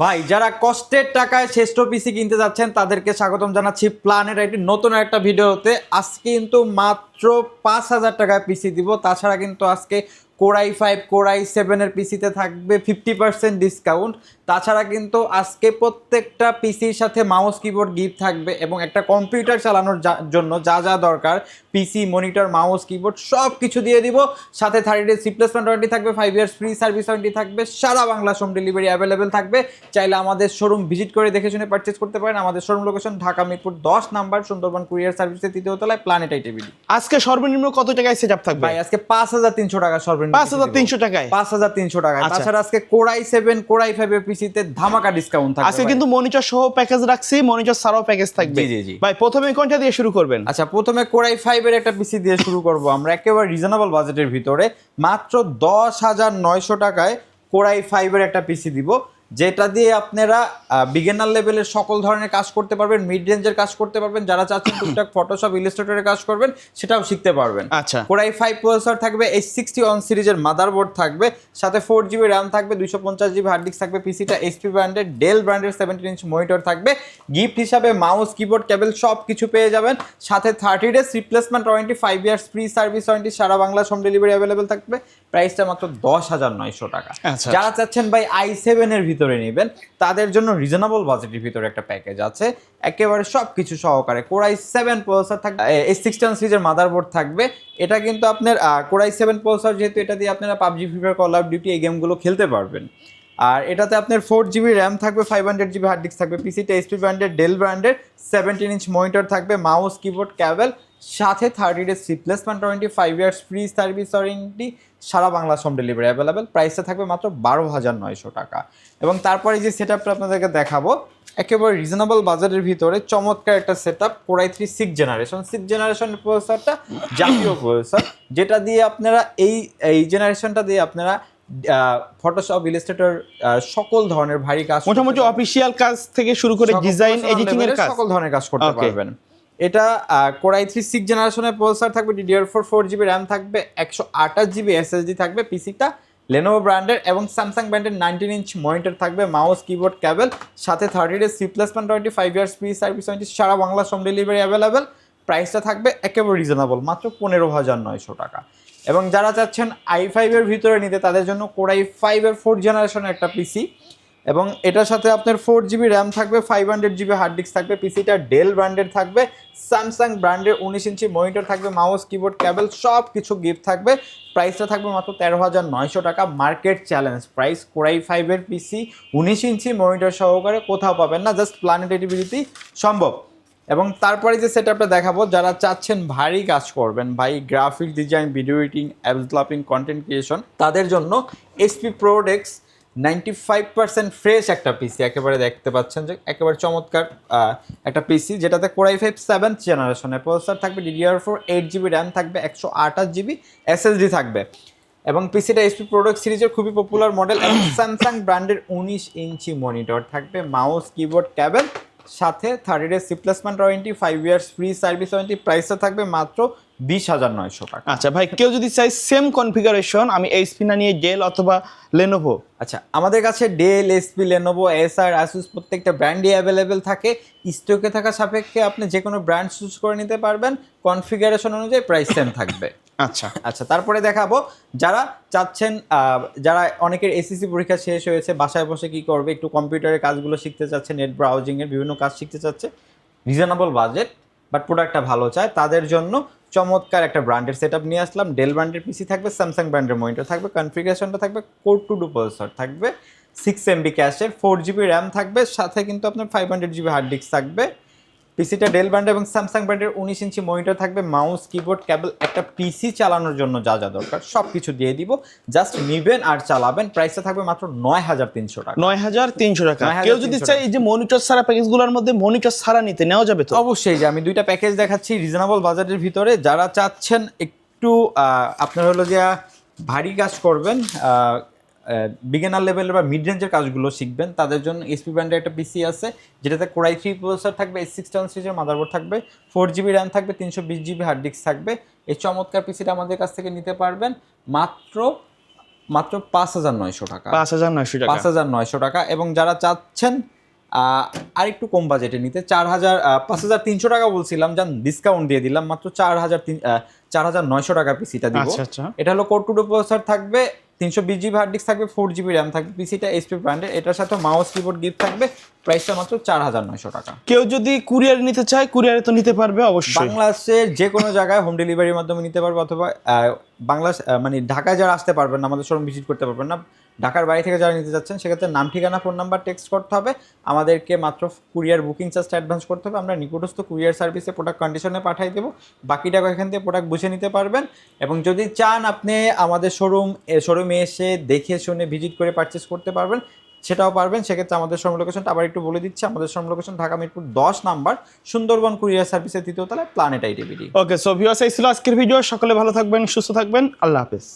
ভাই যারা কষ্টের টাকায় শ্রেষ্ঠ পিসি কিনতে যাচ্ছেন তাদেরকে স্বাগতম জানাচ্ছি প্ল্যানেট আইটি নতুন একটা ভিডিওতে। আজকে কিন্তু মাত্র 5,000 টাকায় পিসি দিব। তাছাড়া কিন্তু আজকে কোরাই 5 কোরাই 7 পিসিতে থাকবে 50% ডিসকাউন্ট। তাছাড়া কিন্তু আজকে প্রত্যেকটা পিসির সাথে মাউস কিবোর্ড গিফট থাকবে এবং একটা কম্পিউটার চালানোর জন্য যা যা দরকার পিসি মনিটর মাউস কিবোর্ড সব কিছু দিয়ে দিব। সাথে 30 ডেজ রিপ্লেসমেন্ট ওয়ারেন্টি থাকবে, 5 ইয়ার্স ফ্রি সার্ভিস ওয়ারেন্টি থাকবে, সারা বাংলা হোম ডেলিভারি অ্যাভেলেবেল থাকবে। চাইলে আমাদের শোরুম ভিজিট করে দেখে শুনে পারচেজ করতে পারেন। আমাদের showroom location Dhaka Mirpur 10 number, Sundarban courier সার্ভিসের 3য় তলায়, প্ল্যানেট আইটিভিডি। আজকে সর্বনিম্ন কত টাকায় সেটআপ থাকবে ভাই আজকে 5,300 টাকা সর্বনিম্ন। 5,300 টাকায় 5,300 টাকায়। আচ্ছা। তাছাড়া আজকে কোরাই 7 কোরাই 5 এর পিসিতে ধামাকা ডিসকাউন্ট থাকবে। আজকে কিন্তু মনিটর সহ প্যাকেজ রাখছি, মনিটর ছাড়াও প্যাকেজ থাকবে। জি, জি, জি। ভাই প্রথমে কোনটা দিয়ে শুরু করবেন? আচ্ছা, প্রথমে কোরাই 5 এর একটা পিসি দিয়ে শুরু করব আমরা একেবারে রিজনেবল বাজেটের ভিতরে। মাত্র 10,900 টাকায় কোরাই 5 এর একটা পিসি দিব, যেটা দিয়ে আপনারা বিগিনার লেভেলের সকল ধরনের কাজ করতে পারবেন, মিড রেঞ্জের কাজ করতে পারবেন, যারা চাচ্ছেন টুকটাক ফটোশপ ইলাস্ট্রেটরের কাজ করবেন সেটাও শিখতে পারবেন। আচ্ছা। কোরাই 5 প্রসেসর থাকবে, H61 সিরিজের মাদারবোর্ড থাকবে, সাথে 4GB র্যাম থাকবে, 250GB হার্ড ডিস্ক থাকবে। পিসিটা HP ব্র্যান্ডের, ডেল ব্র্যান্ডের 17 ইঞ্চ মনিটর থাকবে। গিফট হিসাবে মাউস কিবোর্ড কেবল সব কিছু পেয়ে যাবেন। সাথে 30 days replacement warranty, 5 years free service warranty, সারা বাংলা হোম ডেলিভারি অ্যাভেলেবেল থাকবে। প্রাইসটা মাত্র 10,900 টাকা। আচ্ছা। যারা চাচ্ছেন ভাই i7 এর ভিতরে নেবেন তাদের জন্য রিজনেবল বাজেটের ভিতরে একটা প্যাকেজ আছে, একেবারে সব কিছু সহকারে। কোরাই 7 প্রসেসর থাকবে, H61 সিরিজের মাদারবোর্ড থাকবে। এটা কিন্তু আপনার কোরাই 7 প্রসেসর, যেহেতু এটা দিয়ে আপনারা PUBG, free fire, call of duty এই গেমগুলো খেলতে পারবেন। আর এটাতে আপনার 4GB র্যাম থাকবে, 500GB হার্ড ডিস্ক থাকবে। পিসিটা HP ব্র্যান্ডের, ডেল ব্র্যান্ডের, 17 ইঞ্চ মনিটর থাকবে, মাউস কিবোর্ড কেবল, সাথে 30 days replacement warranty, 5 years free service warranty, সারা বাংলা হোম ডেলিভারি অ্যাভেলেবেল। প্রাইসটা থাকবে মাত্র 12,900 টাকা। এবং তারপরে যে সেটআপটা আপনাদেরকে দেখাবো একেবারে রিজনেবল বাজারের ভিতরে চমৎকার একটা সেটআপ, কোরাই 3 6 জেনারেশন প্রসেসরটা জাতীয় প্রসেসর, যেটা দিয়ে আপনারা এই জেনারেশনটা দিয়ে আপনারা ফটোশপ ইলাস্ট্রেটর সকল ধরনের ভারী কাজ, মোটামুটি অফিসিয়াল কাজ থেকে শুরু করে ডিজাইন এডিটিং এর কাজ, সকল ধরনের কাজ করতে পারবেন। এটা কোরাই 3 6 জেনারেশনের প্রসেসর থাকবে, DDR4 4GB র্যাম থাকবে, 128GB SSD থাকবে। পিসিটা লেনোভো ব্র্যান্ডের এবং স্যামসাং ব্র্যান্ডের 19 ইঞ্চ মনিটর থাকবে, মাউস কিবোর্ড কেবল, সাথে 30 days replacement warranty, 5 years free service warranty, সারা বাংলা হোম ডেলিভারি অ্যাভেলেবেল। প্রাইসটা থাকবে একেবারে রিজনেবল, মাত্র 15,900 টাকা। এবং যারা চাচ্ছেন i5 এর ভিতরে নিতে তাদের জন্য কোরাই 5 এর 4 জেনারেশনের একটা পিসি, এবং এটার সাথে আপনার 4GB র্যাম থাকবে, 500GB হার্ড ডিস্ক থাকবে। পিসিটা ডেল ব্র্যান্ডের থাকবে, স্যামসাং ব্র্যান্ডের 19 ইঞ্চি মনিটর থাকবে, মাউস কিবোর্ড কেবল সব কিছু গিফট থাকবে। প্রাইসটা থাকবে মাত্র 13,900 টাকা। Market challenge price. কোরাই 5 এর পিসি 19 ইঞ্চি মনিটর সহকারে কোথাও পাবেন না, জাস্ট প্ল্যানেট আইটিভিডিতেই সম্ভব। এবং তারপরে যে সেটআপটা দেখাবো, যারা চাচ্ছেন ভারী কাজ করবেন, ভাই graphic design, video editing, app developing, content creation, তাদের জন্য HP ProDex 95% ফ্রেশ একটা পিসি একেবারে দেখতে পাচ্ছেন যে একেবারে চমৎকার একটা পিসি, যেটাতে কোরাই 5 7th জেনারেশনের প্রসেসর থাকবে, DDR4 8GB র্যাম থাকবে, 128GB SSD থাকবে। এবং পিসিটা HP ProDex সিরিজের খুবই পপুলার মডেল, এবং স্যামসাং ব্র্যান্ডের 19 ইঞ্চি মনিটর থাকবে, মাউস কিবোর্ড কেবল, সাথে 30 days replacement warranty, 5 years free service warranty. প্রাইসটা থাকবে মাত্র 20,900 টাকা। আচ্ছা ভাই, কেউ যদি চাই সেম কনফিগারেশন, আমি এইচপি না নিয়ে ডেল অথবা লেনোভো? আচ্ছা, আমাদের কাছে Dell, HP, Lenovo, Acer, Asus প্রত্যেকটা ব্র্যান্ডই অ্যাভেলেবেল থাকে। স্টকে থাকা সাপেক্ষে আপনি যে কোনো ব্র্যান্ড চুজ করে নিতে পারবেন, কনফিগারেশন অনুযায়ী প্রাইস সেম থাকবে। আচ্ছা আচ্ছা, তারপরে দেখাবো যারা চাচ্ছেন, যারা অনেকের এসএসসি পরীক্ষা শেষ হয়েছে, বাসায় বসে কি করবে, একটু কম্পিউটারের কাজগুলো শিখতে চাচ্ছে, নেট ব্রাউজিংয়ের বিভিন্ন কাজ শিখতে চাচ্ছে, রিজনেবল বাজেট বাট প্রোডাক্টটা ভালো চায়, তাদের জন্য চমৎকার একটা ব্র্যান্ডের সেটআপ নিয়ে আসলাম। ডেল ব্র্যান্ডের পিসি থাকবে, স্যামসাং ব্র্যান্ডের মনিটর থাকবে, কনফিগারেশনটা থাকবে কোর 2 প্রসেসর থাকবে, 6MB ক্যাশের, 4GB র্যাম থাকবে, সাথে কিন্তু আপনার 500GB হার্ড ডিস্ক থাকবে। পিসিটা ডেল ব্র্যান্ড এবং স্যামসাং ব্র্যান্ডের 19 ইঞ্চি মনিটর থাকবে, মাউস কিবোর্ড কেবল, একটা পিসি চালানোর জন্য যা যা দরকার সব কিছু দিয়ে দিব, জাস্ট নিবেন আর চালাবেন। প্রাইসটা থাকবে মাত্র 9,300 টাকা। 9,300 টাকা। 9,300 কেউ যদি চাই এই যে মনিটর ছাড়া প্যাকেজগুলোর মধ্যে মনিটর ছাড়া নিতে, নেওয়া যাবে তো? অবশ্যই, যে আমি দুইটা প্যাকেজ দেখাচ্ছি রিজনেবল বাজেটের ভিতরে। যারা চাচ্ছেন একটু আপনার হলো যে ভারী কাজ করবেন, বিগিনার লেভেলের বা মিড রেঞ্জের কাজগুলো শিখবেন, তাদের জন্য এসপি ব্র্যান্ডের একটা পিসি আছে, যেটাতে কোরাই 3 প্রসেসর থাকবে, H61 সিরিজের মাদারবোর্ড থাকবে, 4GB র্যাম থাকবে, 320GB হার্ড ডিস্ক থাকবে। এই চমৎকার পিসিটা আমাদের কাছ থেকে নিতে পারবেন মাত্র মাত্র 5,900 টাকা। 5,900 টাকা। 5,900 টাকা। এবং যারা চাচ্ছেন আর একটু কম বাজেটে নিতে 5,300 টাকা বলছিলাম, যান ডিসকাউন্ট দিয়ে দিলাম, মাত্র 4,900 টাকা পিসিটা দিব। আচ্ছা আচ্ছা। এটা হলো কোর 2 প্রসেসর থাকবে, 320 জিবি হার্ড ডিস্ক থাকবে, 4 জিবি র্যাম থাকবে, পিসিটা এইচপি ব্র্যান্ডের, এটার সাথে মাউস কিবোর্ড গিফট থাকবে, প্রাইসটা মাত্র 4,900 টাকা। কেউ যদি কুরিয়ার নিতে চায় কুরিয়ারে তো নিতে পারবে অবশ্যই। বাংলাদেশের যে কোনো জায়গায় হোম ডেলিভারির মাধ্যমে নিতে পারবে, অথবা বাংলাদেশ মানে ঢাকায় যারা আসতে পারবেন না, আমাদের শোরুম ভিজিট করতে পারবেন না, ঢাকার বাইরে থেকে যারা নিতে যাচ্ছেন, সেক্ষেত্রে নাম, ঠিকানা, ফোন নাম্বার টেক্সট করতে হবে, আমাদেরকে মাত্র কুরিয়ার বুকিং চার্জটা অ্যাডভান্স করতে হবে, আমরা নিকটস্থ কুরিয়ার সার্ভিসে প্রোডাক্ট কন্ডিশনে পাঠিয়ে দেবো, বাকি টাকা এখান থেকে প্রোডাক্ট বুঝে নিতে পারবেন। এবং যদি চান আপনি আমাদের শোরুমে এসে দেখে শুনে ভিজিট করে পারচেস করতে পারবেন, সেটাও পারবেন। সেক্ষেত্রে আমাদের শোরুম লোকেশনটা আবার একটু বলে দিচ্ছি, আমাদের showroom location Dhaka Mirpur 10 number, Sundarban courier সার্ভিসের 3য় তলায়, প্ল্যানেট আইটিভিডি। ওকে, সো ভিউয়ার্স এই ছিল আজকের ভিডিও। সকলে ভালো থাকবেন, সুস্থ থাকবেন, আল্লাহ হাফেজ।